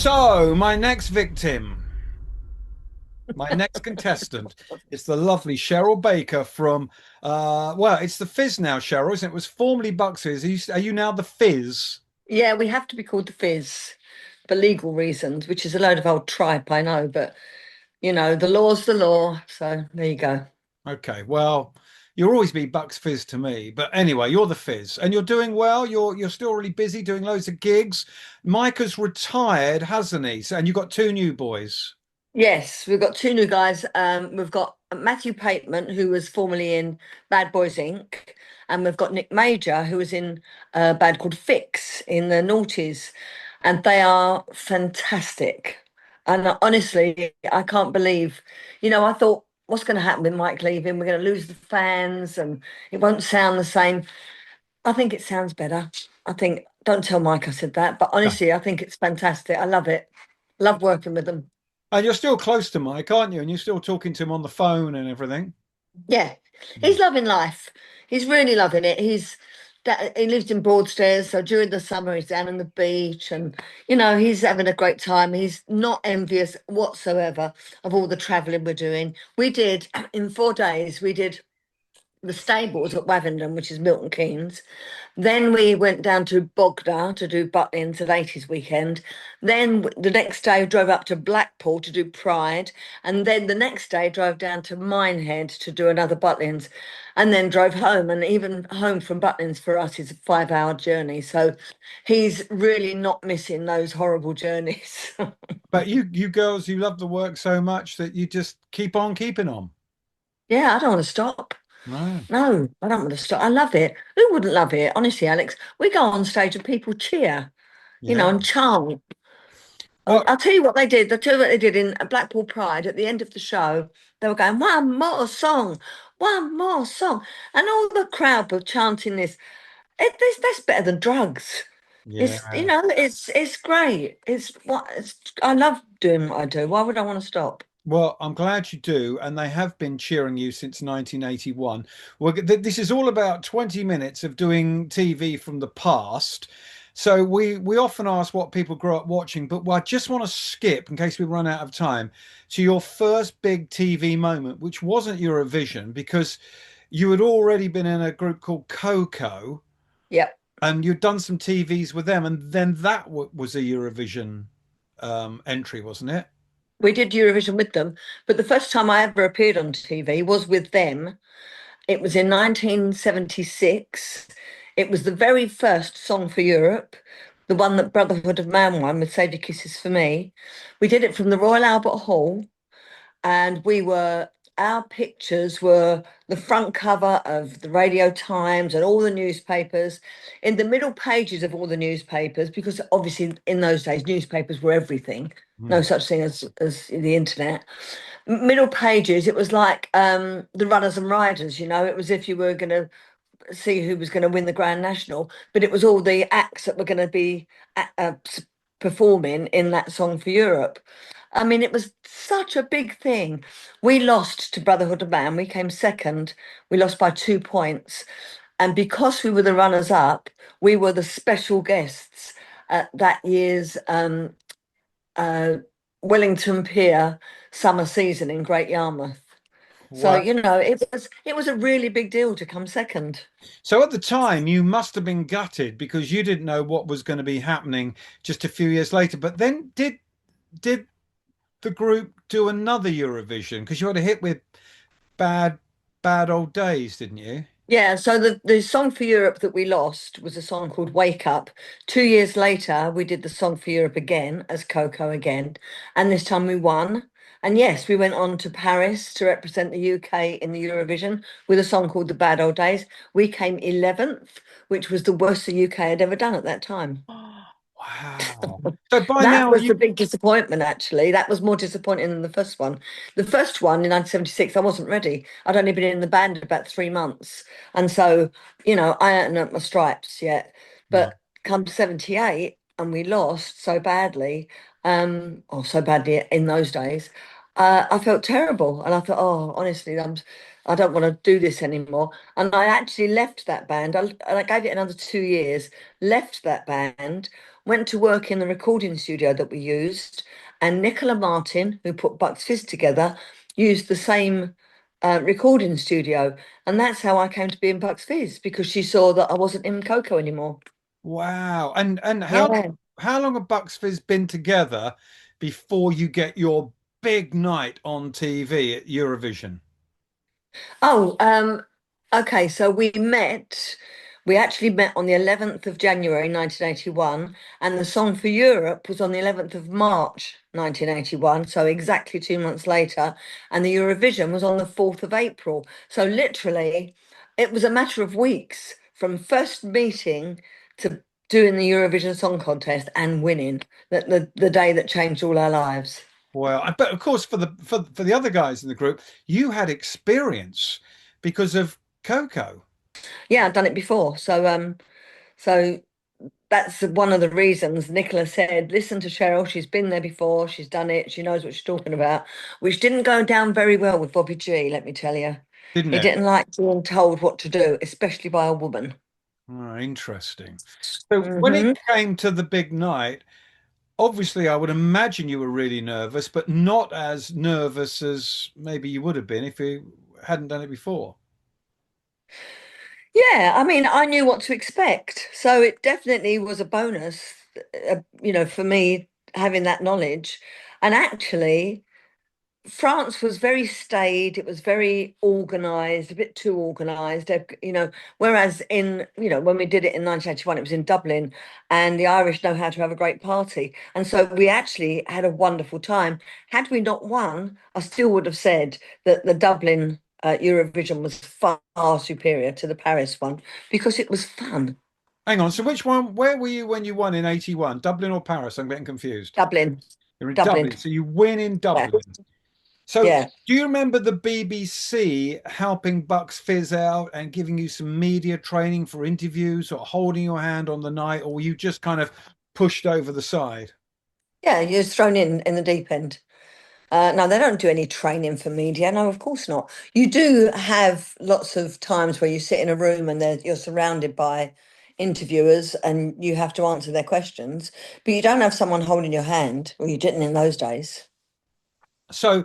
So, my next victim, my next contestant is the lovely Cheryl Baker from, well, it's the Fizz now, Cheryl, isn't it? It was formerly Bucks Fizz. Are you now the Fizz? Yeah, we have to be called the Fizz for legal reasons, which is a load of old tripe, I know, but the law's the law. So there you go. Okay, well, you'll always be Bucks Fizz to me. But anyway, you're the Fizz and you're doing well. You're still really busy doing loads of gigs. Micah's retired, hasn't he? So, and you've got two new boys. Yes, we've got two new guys. We've got Matthew Pateman, who was formerly in Bad Boys Inc., and we've got Nick Major, who was in a band called Fix in the noughties, and they are fantastic. And honestly, I can't believe, I thought, what's going to happen with Mike leaving? We're going to lose the fans, and it won't sound the same. I think it sounds better. I think, don't tell Mike I said that, but Yeah. honestly, I think it's fantastic. I love it. Love working with them. And you're still close to Mike, aren't you? And you're still talking to him on the phone and everything. Yeah, Mm. he's loving life. He's really loving it. He lives in Broadstairs, so during the summer he's down on the beach, and he's having a great time. He's not envious whatsoever of all the travelling we're doing. We did in 4 days. We did the stables at Wavendon, which is Milton Keynes. Then we went down to Bognor to do Butlins at 80s weekend. Then the next day drove up to Blackpool to do Pride. And then the next day drove down to Minehead to do another Butlins. And then drove home. And even home from Butlins for us is a 5-hour journey. So he's really not missing those horrible journeys. But you girls, you love the work so much that you just keep on keeping on. Yeah, I don't want to stop. No. No, I don't want to stop. I love it. Who wouldn't love it? Honestly, Alex, we go on stage and people cheer, Yeah. and chant. Well, I'll tell you what they did. I'll tell you what they did in Blackpool Pride at the end of the show. They were going, one more song. And all the crowd were chanting this. That's better than drugs. yeah. It's great. I love doing what I do. Why would I want to stop? Well, I'm glad you do, and they have been cheering you since 1981. This is all about 20 minutes of doing TV from the past. So we often ask what people grow up watching, but I just want to skip, in case we run out of time, to your first big TV moment, which wasn't Eurovision, because you had already been in a group called Coco, Yep. and you'd done some TVs with them, and then that was a Eurovision entry, wasn't it? We did Eurovision with them, but the first time I ever appeared on TV was with them. It was in 1976. It was the very first song for Europe, the one that Brotherhood of Man won with Save Your Kisses for Me. We did it from the Royal Albert Hall, and our pictures were the front cover of the Radio Times and all the newspapers, in the middle pages of all the newspapers, because obviously in those days newspapers were everything. No Hmm. such thing as the internet. Middle pages, it was like the runners and riders, it was if you were going to see who was going to win the Grand National, but it was all the acts that were going to be performing in that song for Europe. I mean, it was such a big thing. We lost to Brotherhood of Man. We came second. We lost by 2 points. And because we were the runners up, we were the special guests at that year's uh, Wellington Pier summer season in Great Yarmouth. So, Wow. it was a really big deal to come second. So at the time, you must have been gutted because you didn't know what was going to be happening just a few years later. But then did the group do another Eurovision? Because you had a hit with Bad Bad Old Days, didn't you? Yeah, so the song for Europe that we lost was a song called Wake Up. 2 years later, we did the song for Europe again as Coco again, and this time we won. And yes, we went on to Paris to represent the UK in the Eurovision with a song called The Bad Old Days. We came 11th, which was the worst the UK had ever done at that time. Wow. So by That now was the you big disappointment, actually. That was more disappointing than the first one. The first one in 1976, I wasn't ready. I'd only been in the band about 3 months. And so, I hadn't earned my stripes yet. no. But come 78, and we lost so badly, or so badly in those days, I felt terrible, and I thought, oh, honestly, I don't want to do this anymore. And I actually left that band. I gave it another 2 years, left that band, went to work in the recording studio that we used, and Nicola Martin, who put Bucks Fizz together, used the same recording studio, and that's how I came to be in Bucks Fizz because she saw that I wasn't in Coco anymore. Wow. And Yeah. how long have Bucks Fizz been together before you get your big night on TV at Eurovision? Oh, okay. So we actually met on the 11th of January, 1981, and the song for Europe was on the 11th of March, 1981. So exactly 2 months later. And the Eurovision was on the 4th of April. So literally, it was a matter of weeks from first meeting to doing the Eurovision Song Contest and winning, the day that changed all our lives. Well, but of course for the other guys in the group, you had experience because of Coco. Yeah, I'd done it before. So that's one of the reasons Nicola said, listen to Cheryl, she's been there before, she's done it, she knows what she's talking about, which didn't go down very well with Bobby G, let me tell you. Didn't He it? didn't like being told what to do, especially by a woman. Oh, interesting. So when it Hmm. came to the big night, obviously I would imagine you were really nervous, but not as nervous as maybe you would have been if you hadn't done it before. Yeah, I mean, I knew what to expect. So it definitely was a bonus, for me having that knowledge. And actually, France was very staid. It was very organized, a bit too organized. Whereas when we did it in 1981, it was in Dublin, and the Irish know how to have a great party. And so we actually had a wonderful time. Had we not won, I still would have said that the Dublin Eurovision was far superior to the Paris one because it was fun. Hang on, so which one, where were you when you won in 81? Dublin or Paris? I'm getting confused. Dublin, You're in Dublin. Dublin, so you win in Yeah, Dublin. So, yeah. do you remember the BBC helping Bucks Fizz out and giving you some media training for interviews or holding your hand on the night, or were you just kind of pushed over the side? Yeah, you're thrown in the deep end. No, they don't do any training for media. No, of course not. You do have lots of times where you sit in a room and you're surrounded by interviewers and you have to answer their questions, but you don't have someone holding your hand, or you didn't in those days. So,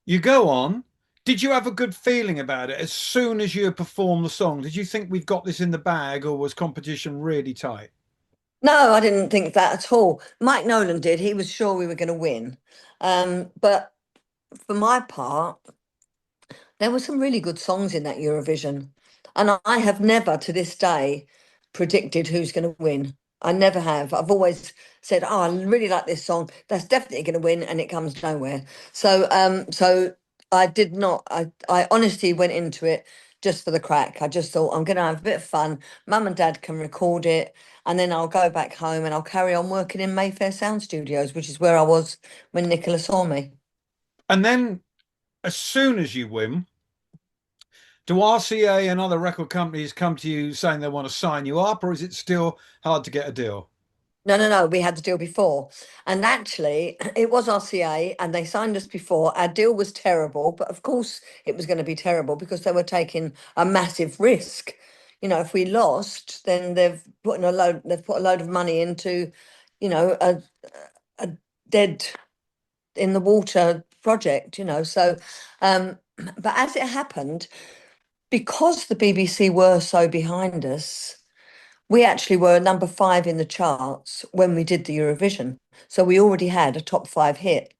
you go on. Did you have a good feeling about it as soon as you performed the song? Did you think we've got this in the bag, or was competition really tight? No, I didn't think that at all. Mike Nolan did. He was sure we were going to win. But for my part, there were some really good songs in that Eurovision. And I have never to this day predicted who's going to win. I never have. I've always said, "Oh, I really like this song. That's definitely going to win," and it comes nowhere. So I did not. I honestly went into it just for the crack. I just thought I'm going to have a bit of fun. Mum and Dad can record it, and then I'll go back home and I'll carry on working in Mayfair Sound Studios, which is where I was when Nicola saw me. And then, as soon as you win, do RCA and other record companies come to you saying they want to sign you up, or is it still hard to get a deal? No, no, no. We had the deal before. And actually, it was RCA and they signed us before. Our deal was terrible, but of course it was going to be terrible because they were taking a massive risk. If we lost, then they've put a load of money into, a dead in the water project. Um, but as it happened, because the BBC were so behind us, we actually were number 5 in the charts when we did the Eurovision. So we already had a top 5 hit.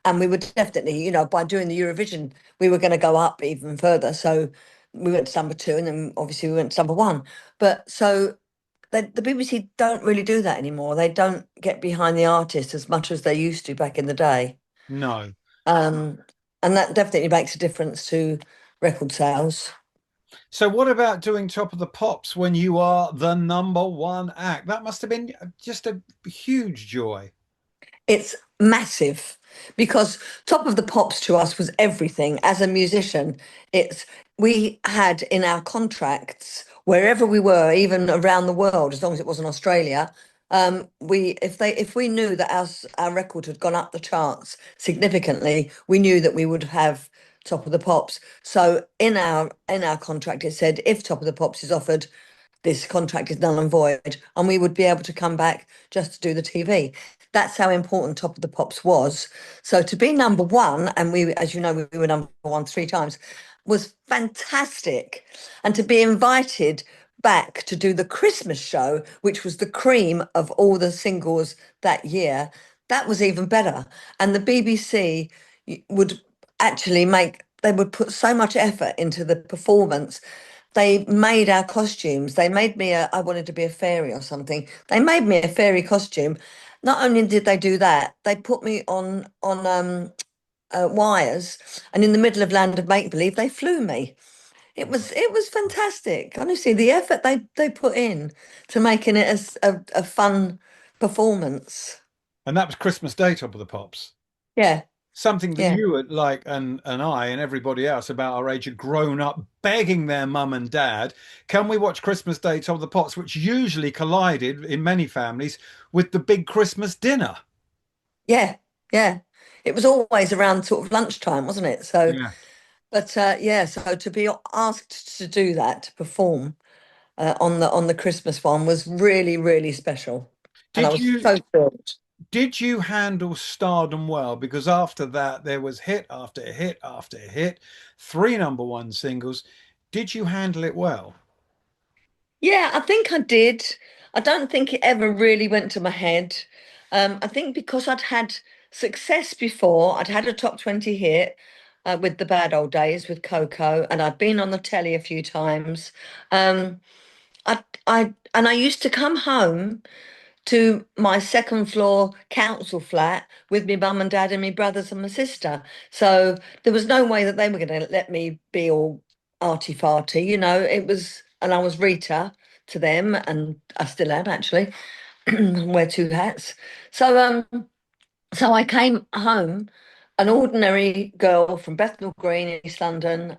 And we were definitely, by doing the Eurovision, we were going to go up even further. So we went to number 2 and then obviously we went to number 1. But so the BBC don't really do that anymore. They don't get behind the artist as much as they used to back in the day. No. Um, and that definitely makes a difference to record sales. So what about doing Top of the Pops when you are the number one act? That must have been just a huge joy. It's massive because Top of the Pops to us was everything. As a musician, it's we had in our contracts wherever we were, even around the world, as long as it wasn't Australia, We if we knew that our record had gone up the charts significantly, we knew that we would have Top of the Pops. So in our contract, it said if Top of the Pops is offered, this contract is null and void, and we would be able to come back just to do the TV. That's how important Top of the Pops was. So to be number one, and we, as you know, we were number one three times, was fantastic. And to be invited back to do the Christmas show, which was the cream of all the singles that year, that was even better. And the BBC would actually they would put so much effort into the performance. They made our costumes. They made me I wanted to be a fairy or something. They made me a fairy costume. Not only did they do that, they put me on wires, and in the middle of Land of Make Believe, they flew me. It was fantastic. Honestly, the effort they put in to making it a fun performance. And that was Christmas Day, Top of the Pops. Yeah, Something that yeah. you would like, and I and everybody else about our age had grown up begging their mum and dad, can we watch Christmas Day, Top of the Pops, which usually collided in many families with the big Christmas dinner. Yeah, yeah. It was always around sort of lunchtime, wasn't it? So, Yeah. but yeah, so to be asked to do that, to perform on the Christmas one was really, really special. And I Did was you so thrilled. did you handle stardom well? Because after that there was hit after hit after hit, three number one singles. Did you handle it well? Yeah, I think I did. I don't think it ever really went to my head. I think because I'd had success before, I'd had a top 20 hit with the Bad Old Days with Coco, and I'd been on the telly a few times. Um, I used to come home to my second floor council flat with my mum and dad and my brothers and my sister. So there was no way that they were going to let me be all arty farty, It was, and I was Rita to them, and I still am actually. Wear two hats. So so I came home, an ordinary girl from Bethnal Green in East London,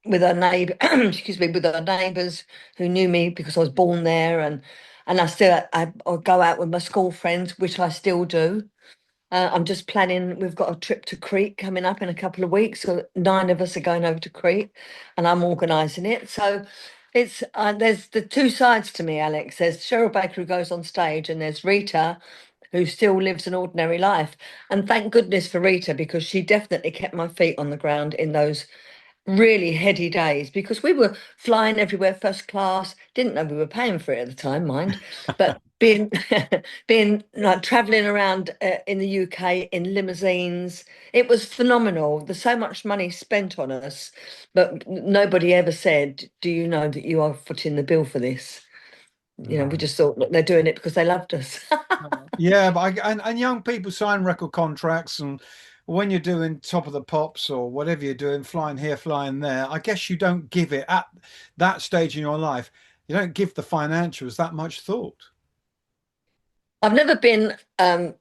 with her neighbour, excuse me, with her neighbours who knew me because I was born there, and I go out with my school friends, which I still do. I'm just planning. We've got a trip to Crete coming up in a couple of weeks, so nine of us are going over to Crete, and I'm organising it. So it's there's the two sides to me, Alex. There's Cheryl Baker who goes on stage, and there's Rita who still lives an ordinary life. And thank goodness for Rita because she definitely kept my feet on the ground in those really heady days because we were flying everywhere first class. Didn't know we were paying for it at the time, mind, but being being like traveling around in the UK in limousines, it was phenomenal. There's so much money spent on us, but nobody ever said, "Do you know that you are footing the bill for this?" We No. just thought, "Look, they're doing it because they loved us." Yeah, but and young people sign record contracts, and when you're doing Top of the Pops or whatever you're doing, flying here, flying there, I guess you don't give it at that stage in your life. You don't give the financials that much thought. I've never been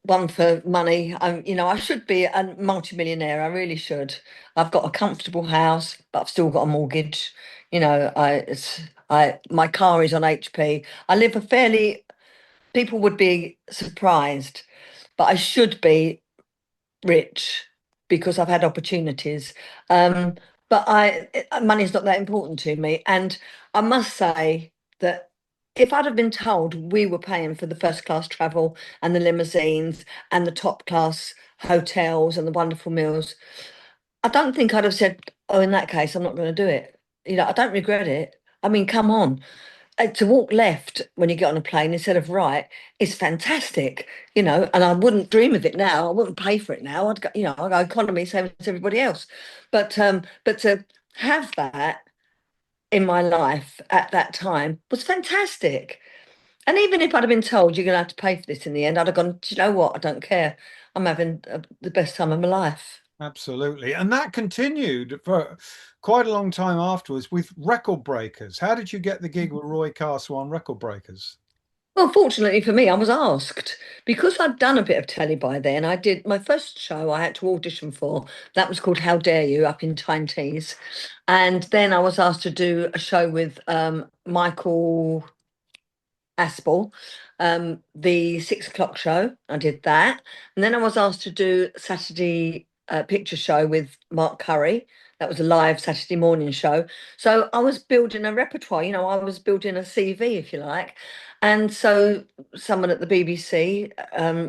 one for money. I should be a multimillionaire. I really should. I've got a comfortable house, but I've still got a mortgage. My car is on HP. I live a fairly, people would be surprised, but I should be rich because I've had opportunities. Um, but money's not that important to me. And I must say that if I'd have been told we were paying for the first class travel and the limousines and the top class hotels and the wonderful meals, I don't think I'd have said, "Oh, in that case, I'm not going to do it." I don't regret it. I mean, come on, to walk left when you get on a plane instead of right is fantastic, and I wouldn't dream of it now. I wouldn't pay for it now. I'd go economy, same as everybody else. But to have that in my life at that time was fantastic. And even if I'd have been told you're going to have to pay for this in the end, I'd have gone, "Do you know what? I don't care. I'm having the best time of my life." Absolutely. And that continued for quite a long time afterwards with Record Breakers. How did you get the gig with Roy Castle on Record Breakers? Well, fortunately for me, I was asked because I'd done a bit of telly by then. I did my first show I had to audition for. That was called How Dare You up in Tyne Tees. And then I was asked to do a show with Michael Aspel, the 6 o'clock show. I did that, and then I was asked to do Saturday picture show with Mark Curry. That was a live Saturday morning show. So I was building a repertoire. I was building a CV, if you like. And so someone at the BBC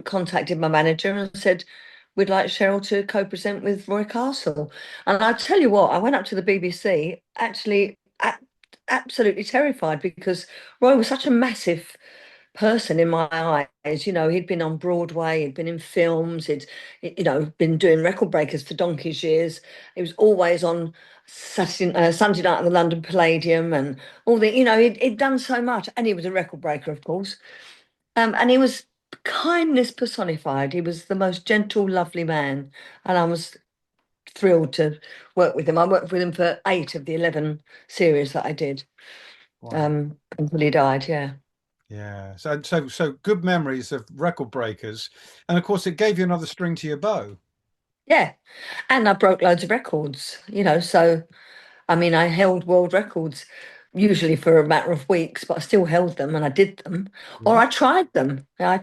contacted my manager and said, "We'd like Cheryl to co-present with Roy Castle." And I tell you what, I went up to the BBC actually absolutely terrified because Roy was such a massive person in my eyes. He'd been on Broadway, he'd been in films, he'd been doing record breakers for donkey's years. He was always on Sunday night at the London Palladium and all the, he'd done so much. And he was a record breaker, of course. And he was kindness personified. He was the most gentle, lovely man. And I was thrilled to work with him. I worked with him for 8 of the 11 series that I did Wow. until he died. Yeah. Yeah. So good memories of record breakers. And of course, it gave you another string to your bow. Yeah. And I broke loads of records, so I mean, I held world records usually for a matter of weeks, but I still held them and I did them, or Yeah. I tried them. I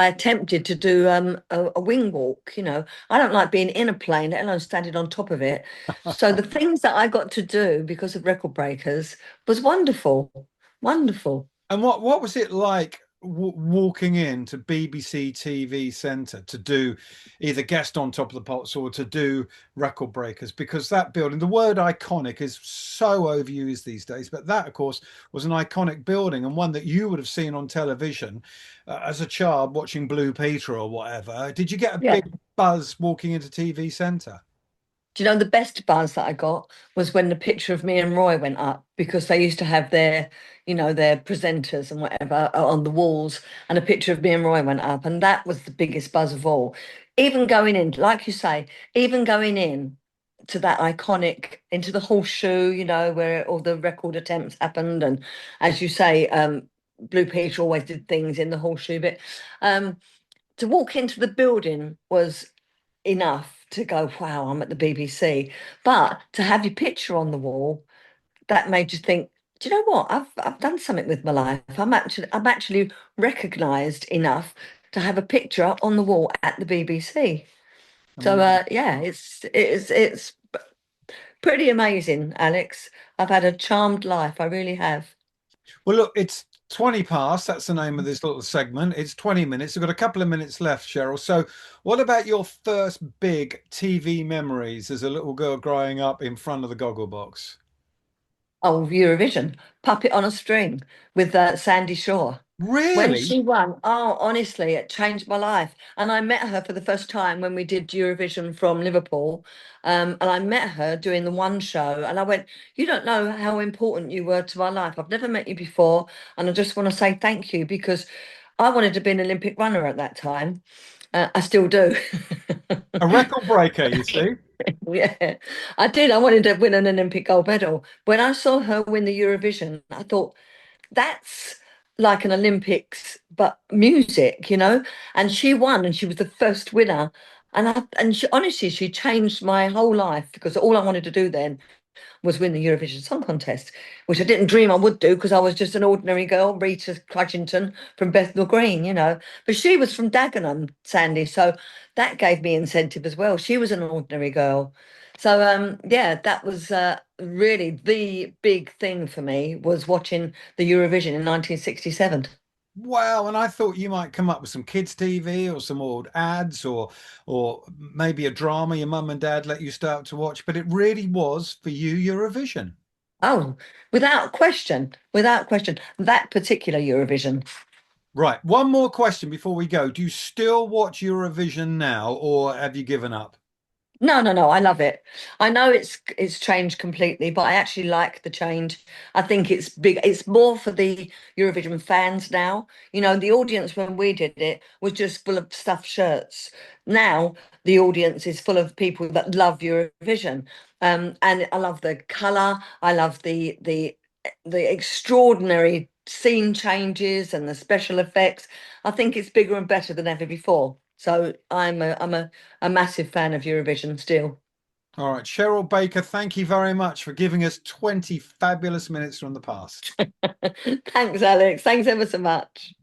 attempted to do a wing walk. I don't like being in a plane, let alone standing on top of it. So the things that I got to do because of record breakers was wonderful, wonderful. And what was it like walking into BBC TV Centre to do either guest on Top of the Pops or to do record breakers? Because that building, the word iconic is so overused these days, but that, of course, was an iconic building and one that you would have seen on television as a child watching Blue Peter or whatever. Did you get a Yeah. big buzz walking into TV Centre? Do you know the best buzz that I got was when the picture of me and Roy went up because they used to have their presenters and whatever on the walls, and a picture of me and Roy went up, and that was the biggest buzz of all. Even going in, like you say, even going in to that iconic into the horseshoe, where all the record attempts happened, and as you say, Blue Peter always did things in the horseshoe bit. Um, to walk into the building was enough to go, wow, I'm at the BBC. But to have your picture on the wall, that made you think, do you know what? I've done something with my life. I'm actually recognised enough to have a picture on the wall at the BBC. I So mean, yeah, it's pretty amazing, Alex. I've had a charmed life. I really have. well, look, it's 20 past. That's the name of this little segment. It's 20 minutes. We've got a couple of minutes left, Cheryl. So, what about your first big TV memories as a little girl growing up in front of the goggle box? Oh, Eurovision, Puppet on a String with Sandy Shaw. When Really? she won, oh, honestly, it changed my life. And I met her for the first time when we did Eurovision from Liverpool. And I met her doing the one show. And I went, "You don't know how important you were to my life. I've never met you before. And I just want to say thank you because I wanted to be an Olympic runner at that time. I still do." A record breaker, you see? Yeah, I did. I wanted to win an Olympic gold medal. When I saw her win the Eurovision, I thought, that's like an Olympics, but music. And she won, and she was the first winner. And she, honestly, she changed my whole life because all I wanted to do then was win the Eurovision Song Contest, which I didn't dream I would do because I was just an ordinary girl, Rita Crudgington from Bethnal Green. But she was from Dagenham, Sandy, so that gave me incentive as well. She was an ordinary girl. So yeah, that was really the big thing for me was watching the Eurovision in 1967. Wow, and I thought you might come up with some kids' TV or some old ads or maybe a drama your mum and dad let you start to watch, but it really was for you Eurovision. Oh, without question, that particular Eurovision. Right, one more question before we go. Do you still watch Eurovision now or have you given up? No, no, no. I love it. I know it's changed completely, but I actually like the change. I think it's big. It's more for the Eurovision fans now. The audience when we did it was just full of stuffed shirts. Now the audience is full of people that love Eurovision. And I love the colour. I love the extraordinary scene changes and the special effects. I think it's bigger and better than ever before. So I'm a massive fan of Eurovision still. All right, Cheryl Baker, thank you very much for giving us 20 fabulous minutes from the past. Thanks, Alex. Thanks ever so much.